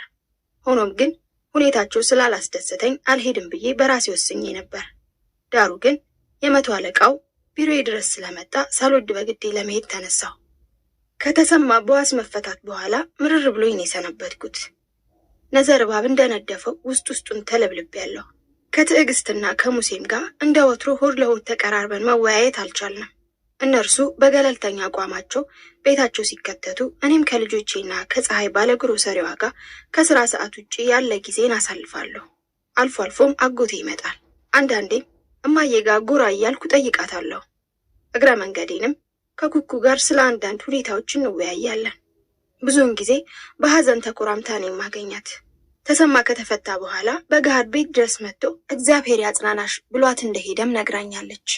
ሆኖም ግን ሁኔታቸው ስላላስደሰተኝ አልሄድም ብዬ በራሴ ወስኜ ነበር። ዳሩ ግን የመቶ አለቃው ቢሮዬ ድረስ ስለመጣ ሳልወድ በግዴ ለመሄድ ተነሳሁ። ከተሰማ በዋስ መፈታት በኋላ ምርር ብሎኝ ነው የሰነበትኩት። ነዘር እባብ እንደነደፈው ውስጡን ተለብልቤያለሁ። ከትዕግስትና ከሙሴም ጋር እንደ ወትሮ ሆድ ለሆድ ተቀራርበን መወያየት አልቻልንም። እነርሱ በገለልተኛ አቋማቸው ቤታቸው ሲከተቱ፣ እኔም ከልጆቼና ከፀሐይ ባለግሮሰሪዋ ጋር ከስራ ሰዓት ውጪ ያለ ጊዜን አሳልፋለሁ። አልፎ አልፎም አጎቴ ይመጣል። አንዳንዴም እማዬ ጋር ጎራ እያልኩ ጠይቃታለሁ። እግረ መንገዴንም ከኩኩ ጋር ስለ አንዳንድ ሁኔታዎች እንወያያለን። ብዙውን ጊዜ በሐዘን ተኮራምታ ነው የማገኛት። ተሰማ ከተፈታ በኋላ በገሃድ ቤት ድረስ መጥቶ እግዚአብሔር ያጽናናሽ ብሏት እንደሄደም ነግራኛለች።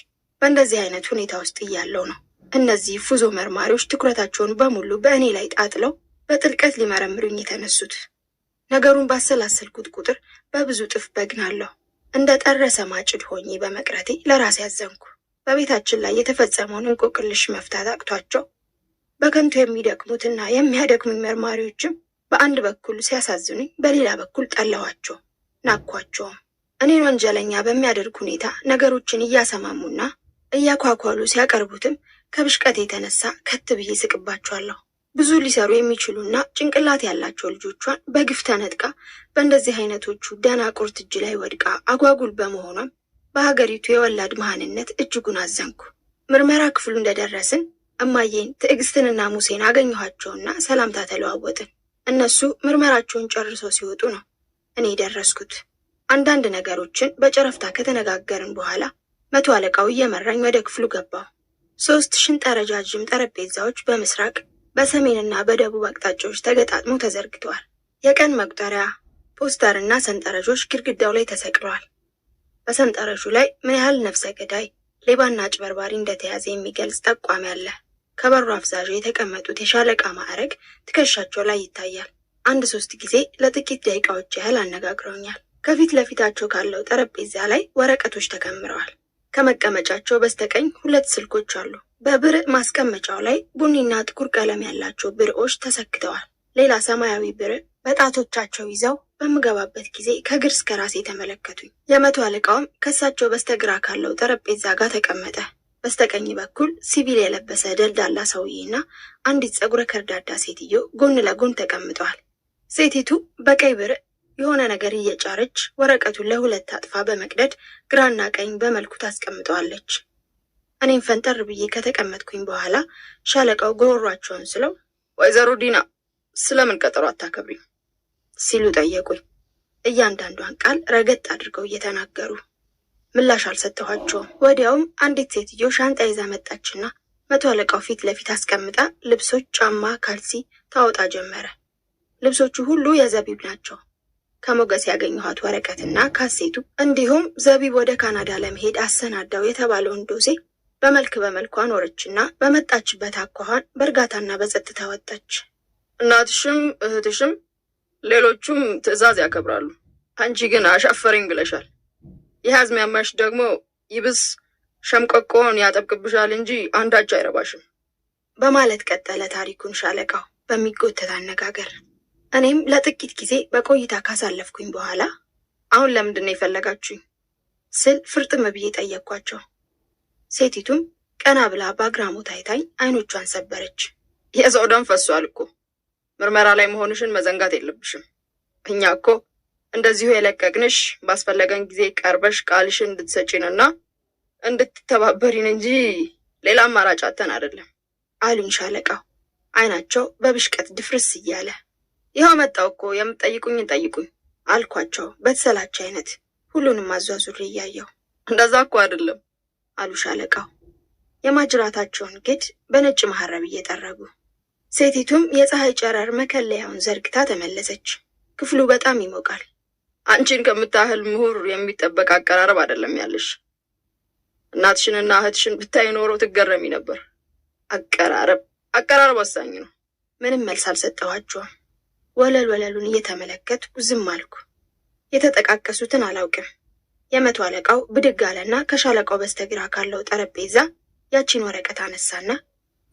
በእንደዚህ አይነት ሁኔታ ውስጥ እያለው ነው እነዚህ ፉዞ መርማሪዎች ትኩረታቸውን በሙሉ በእኔ ላይ ጣጥለው በጥልቀት ሊመረምሩኝ የተነሱት። ነገሩን ባሰላሰልኩት ቁጥር በብዙ ጥፍ በግናለሁ። እንደ ጠረሰ ማጭድ ሆኜ በመቅረቴ ለራሴ ያዘንኩ። በቤታችን ላይ የተፈጸመውን እንቆቅልሽ መፍታት አቅቷቸው በከንቱ የሚደክሙትና የሚያደክሙኝ መርማሪዎችም በአንድ በኩል ሲያሳዝኑኝ፣ በሌላ በኩል ጠላኋቸው፣ ናኳቸውም። እኔን ወንጀለኛ በሚያደርግ ሁኔታ ነገሮችን እያሰማሙና እያኳኳሉ ሲያቀርቡትም ከብሽቀት የተነሳ ከት ብዬ ስቅባቸዋለሁ። ብዙ ሊሰሩ የሚችሉና ጭንቅላት ያላቸው ልጆቿን በግፍ ተነጥቃ በእንደዚህ አይነቶቹ ደናቁርት እጅ ላይ ወድቃ አጓጉል በመሆኗም በሀገሪቱ የወላድ መሃንነት እጅጉን አዘንኩ። ምርመራ ክፍሉ እንደደረስን እማዬን ትዕግስትንና ሙሴን አገኘኋቸውና ሰላምታ ተለዋወጥን። እነሱ ምርመራቸውን ጨርሰው ሲወጡ ነው እኔ ደረስኩት። አንዳንድ ነገሮችን በጨረፍታ ከተነጋገርን በኋላ መቶ አለቃው እየመራኝ ወደ ክፍሉ ገባሁ። 3 ሽንጠ ረጃጅም ጠረጴዛዎች በምስራቅ በሰሜንና በደቡብ አቅጣጫዎች ተገጣጥመው ተዘርግተዋል። የቀን መቁጠሪያ፣ ፖስተርና ሰንጠረዦች ግድግዳው ላይ ተሰቅለዋል። በሰንጠረዡ ላይ ምን ያህል ነፍሰ ገዳይ፣ ሌባና አጭበርባሪ እንደተያዘ የሚገልጽ ጠቋሚ አለ። ከበሩ አፍዛዥ የተቀመጡት የሻለቃ ማዕረግ ትከሻቸው ላይ ይታያል። 1-3 ጊዜ ለጥቂት ደቂቃዎች ያህል አነጋግረውኛል። ከፊት ለፊታቸው ካለው ጠረጴዛ ላይ ወረቀቶች ተከምረዋል። ከመቀመጫቸው በስተቀኝ 2 ስልኮች አሉ። በብርዕ ማስቀመጫው ላይ ቡኒና ጥቁር ቀለም ያላቸው ብርዖች ተሰክተዋል። ሌላ ሰማያዊ ብርዕ በጣቶቻቸው ይዘው በምገባበት ጊዜ ከግር እስከ ራሴ ተመለከቱኝ። የመቶ አለቃውም ከሳቸው በስተግራ ካለው ጠረጴዛ ጋር ተቀመጠ። በስተቀኝ በኩል ሲቪል የለበሰ ደልዳላ ሰውዬና አንዲት ጸጉረ ከርዳዳ ሴትዮ ጎን ለጎን ተቀምጠዋል። ሴቲቱ በቀይ ብርዕ የሆነ ነገር እየጫረች ወረቀቱን ለ2 አጥፋ በመቅደድ ግራና ቀኝ በመልኩ ታስቀምጠዋለች። እኔም ፈንጠር ብዬ ከተቀመጥኩኝ በኋላ ሻለቃው ጉሮሯቸውን ስለው ወይዘሮ ዲና ስለምን ቀጠሮ አታከብሪም ሲሉ ጠየቁኝ። እያንዳንዷን ቃል ረገጥ አድርገው እየተናገሩ ምላሽ አልሰጠኋቸውም። ወዲያውም አንዲት ሴትዮ ሻንጣ ይዛ መጣችና መቶ አለቃው ፊት ለፊት አስቀምጣ ልብሶች፣ ጫማ፣ ካልሲ ታወጣ ጀመረ። ልብሶቹ ሁሉ የዘቢብ ናቸው። ከሞገስ ያገኘኋት ወረቀትና ካሴቱ እንዲሁም ዘቢብ ወደ ካናዳ ለመሄድ አሰናዳው የተባለውን ዶሴ በመልክ በመልኩ አኖረችና በመጣችበት አኳኋን በእርጋታና በጸጥታ ወጣች። እናትሽም እህትሽም ሌሎቹም ትዕዛዝ ያከብራሉ። አንቺ ግን አሻፈረኝ ብለሻል። የአዝማሚያሽ ደግሞ ይብስ ሸምቀቆን ያጠብቅብሻል እንጂ አንዳች አይረባሽም በማለት ቀጠለ ታሪኩን ሻለቃው በሚጎተት አነጋገር። እኔም ለጥቂት ጊዜ በቆይታ ካሳለፍኩኝ በኋላ አሁን ለምንድን ነው የፈለጋችሁኝ ስል ፍርጥም ብዬ ጠየቅኳቸው። ሴቲቱም ቀና ብላ በአግራሞት አይታኝ አይኖቿን ሰበረች። የሰው ደም ፈሷል እኮ ምርመራ ላይ መሆንሽን መዘንጋት የለብሽም። እኛ እኮ እንደዚሁ የለቀቅንሽ ባስፈለገን ጊዜ ቀርበሽ ቃልሽን እንድትሰጪንና እንድትተባበሪን እንጂ ሌላ አማራጭ አተን አይደለም አሉኝ ሻለቃው አይናቸው በብሽቀት ድፍርስ እያለ። ይኸው መጣው እኮ የምትጠይቁኝን ጠይቁኝ አልኳቸው በተሰላቸ አይነት ሁሉንም አዟዙሬ እያየሁ። እንደዛ እኮ አይደለም አሉ ሻለቃው የማጅራታቸውን ግድ በነጭ መሐረብ እየጠረጉ። ሴቲቱም የፀሐይ ጨረር መከለያውን ዘርግታ ተመለሰች። ክፍሉ በጣም ይሞቃል። አንቺን ከምታህል ምሁር የሚጠበቅ አቀራረብ አይደለም ያለሽ። እናትሽንና እህትሽን ብታይ ኖሮ ትገረሚ ነበር። አቀራረብ ወሳኝ ነው። ምንም መልስ አልሰጠኋቸውም። ወለሉን እየተመለከትኩ ዝም አልኩ። የተጠቃቀሱትን አላውቅም። የመቶ አለቃው ብድግ አለና ከሻለቃው በስተግራ ካለው ጠረጴዛ ያቺን ወረቀት አነሳና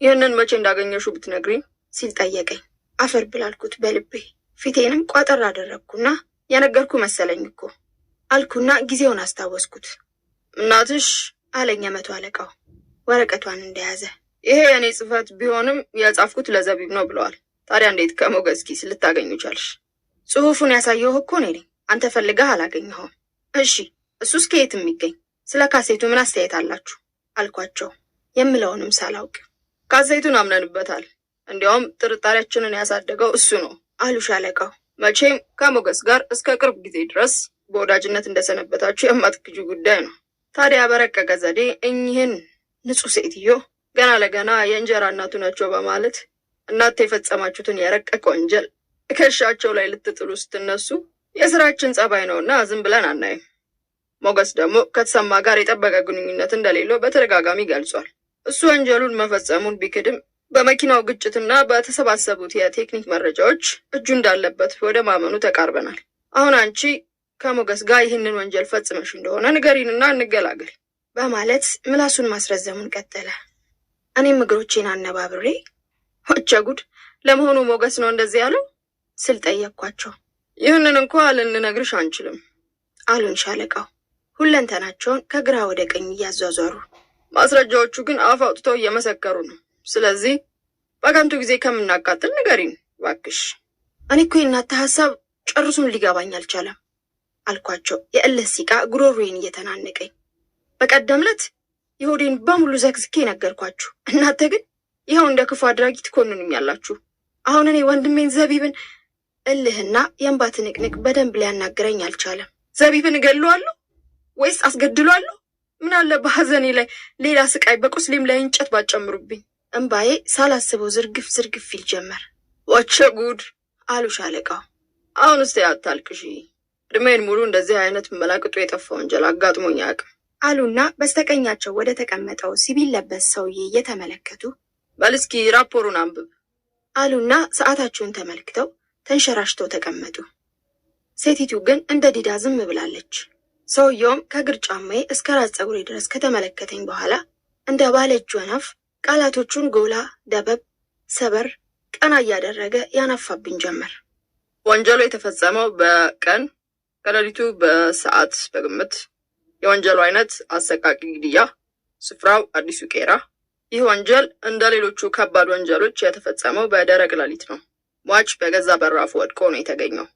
ይህንን መቼ እንዳገኘሹ ብትነግሪኝ ሲል ጠየቀኝ። አፈር ብላልኩት በልቤ። ፊቴንም ቋጠር አደረግኩና የነገርኩ መሰለኝ እኮ አልኩና ጊዜውን አስታወስኩት። እናትሽ አለኝ የመቶ አለቃው ወረቀቷን እንደያዘ። ይሄ የኔ ጽፈት ቢሆንም የጻፍኩት ለዘቢብ ነው ብለዋል። ታዲያ እንዴት ከሞገስ ኪስ ልታገኙ ቻልሽ? ጽሑፉን ያሳየው እኮ ነኝ። አንተ ፈልገህ አላገኘኸውም። እሺ እሱስ ከየት የሚገኝ? ስለ ካሴቱ ምን አስተያየት አላችሁ አልኳቸው የምለውንም ሳላውቅ። ካሴቱን አምነንበታል። እንዲያውም ጥርጣሬያችንን ያሳደገው እሱ ነው አሉ ሻለቃው። መቼም ከሞገስ ጋር እስከ ቅርብ ጊዜ ድረስ በወዳጅነት እንደሰነበታችሁ የማትክጁ ጉዳይ ነው። ታዲያ በረቀቀ ዘዴ እኚህን ንጹሕ ሴትዮ ገና ለገና የእንጀራ እናቱ ናቸው በማለት እናንተ የፈጸማችሁትን የረቀቀ ወንጀል እከሻቸው ላይ ልትጥሉ ስትነሱ የስራችን ጸባይ ነውና ዝም ብለን አናይም። ሞገስ ደግሞ ከተሰማ ጋር የጠበቀ ግንኙነት እንደሌለው በተደጋጋሚ ገልጿል። እሱ ወንጀሉን መፈጸሙን ቢክድም በመኪናው ግጭትና በተሰባሰቡት የቴክኒክ መረጃዎች እጁ እንዳለበት ወደ ማመኑ ተቃርበናል። አሁን አንቺ ከሞገስ ጋር ይህንን ወንጀል ፈጽመሽ እንደሆነ ንገሪንና እንገላገል በማለት ምላሱን ማስረዘሙን ቀጠለ። እኔም እግሮቼን አነባብሬ ወቸ ጉድ ለመሆኑ ሞገስ ነው እንደዚህ ያለው ስል ጠየቅኳቸው። ይህንን እንኳ ልንነግርሽ አንችልም አሉን ሻለቃው ሁለንተናቸውን ከግራ ወደ ቀኝ እያዟዟሩ። ማስረጃዎቹ ግን አፍ አውጥተው እየመሰከሩ ነው። ስለዚህ በከንቱ ጊዜ ከምናቃጥል ንገሪን እባክሽ። እኔ እኮ የእናንተ ሀሳብ ጨርሱን ሊገባኝ አልቻለም አልኳቸው የእልህ ሲቃ ጉሮሮዬን እየተናነቀኝ። በቀደም ዕለት የሆዴን በሙሉ ዘግዝኬ ነገርኳችሁ። እናንተ ግን ይኸው እንደ ክፉ አድራጊ ትኮንኑኛላችሁ። አሁን እኔ ወንድሜን ዘቢብን እልህና የእንባ ትንቅንቅ በደንብ ሊያናግረኝ አልቻለም። ዘቢብን እገለዋለሁ ወይስ አስገድሏለሁ? ምን አለ በሐዘኔ ላይ ሌላ ስቃይ በቁስሌም ላይ እንጨት ባጨምሩብኝ። እንባዬ ሳላስበው ዝርግፍ ይል ጀመር። ወቸ ጉድ አሉ ሻለቃው። አሁን እስቲ አታልቅሺ። እድሜን ሙሉ እንደዚህ አይነት መላቅጡ የጠፋ ወንጀል አጋጥሞኝ አያውቅም አሉና በስተቀኛቸው ወደ ተቀመጠው ሲቪል ለበስ ሰውዬ እየተመለከቱ በልስኪ ራፖሩን አንብብ አሉና ሰዓታቸውን ተመልክተው ተንሸራሽተው ተቀመጡ። ሴቲቱ ግን እንደ ዲዳ ዝም ብላለች። ሰውየውም ከእግር ጫማዬ እስከ ራስ ፀጉሬ ድረስ ከተመለከተኝ በኋላ እንደ ባለ እጅ ወናፍ ቃላቶቹን ጎላ ደበብ ሰበር ቀና እያደረገ ያናፋብኝ ጀመር። ወንጀሉ የተፈጸመው በቀን ከሌሊቱ በሰዓት በግምት፣ የወንጀሉ አይነት አሰቃቂ ግድያ፣ ስፍራው አዲሱ ቄራ። ይህ ወንጀል እንደ ሌሎቹ ከባድ ወንጀሎች የተፈጸመው በደረቅ ሌሊት ነው። ሟች በገዛ በራፉ ወድቆ ነው የተገኘው።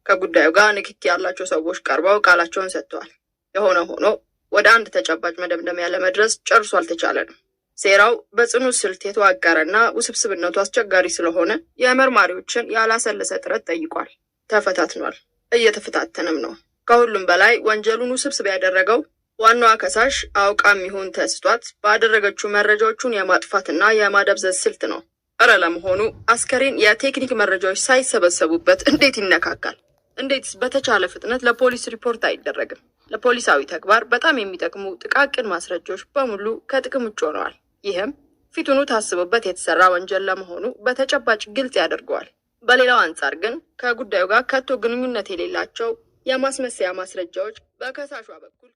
ከጉዳዩ ጋር ንክኪ ያላቸው ሰዎች ቀርበው ቃላቸውን ሰጥተዋል። የሆነ ሆኖ ወደ አንድ ተጨባጭ መደምደሚያ ለመድረስ ጨርሶ አልተቻለንም። ሴራው በጽኑ ስልት የተዋቀረና ውስብስብነቱ አስቸጋሪ ስለሆነ የመርማሪዎችን ያላሰለሰ ጥረት ጠይቋል። ተፈታትኗል፣ እየተፈታተነም ነው። ከሁሉም በላይ ወንጀሉን ውስብስብ ያደረገው ዋናዋ ከሳሽ አውቃም ይሁን ተስቷት ባደረገችው መረጃዎቹን የማጥፋትና የማደብዘዝ ስልት ነው። እረ ለመሆኑ አስከሬን የቴክኒክ መረጃዎች ሳይሰበሰቡበት እንዴት ይነካካል? እንዴትስ በተቻለ ፍጥነት ለፖሊስ ሪፖርት አይደረግም? ለፖሊሳዊ ተግባር በጣም የሚጠቅሙ ጥቃቅን ማስረጃዎች በሙሉ ከጥቅም ውጭ ሆነዋል። ይህም ፊቱኑ ታስቦበት የተሰራ ወንጀል ለመሆኑ በተጨባጭ ግልጽ ያደርገዋል። በሌላው አንጻር ግን ከጉዳዩ ጋር ከቶ ግንኙነት የሌላቸው የማስመሰያ ማስረጃዎች በከሳሿ በኩል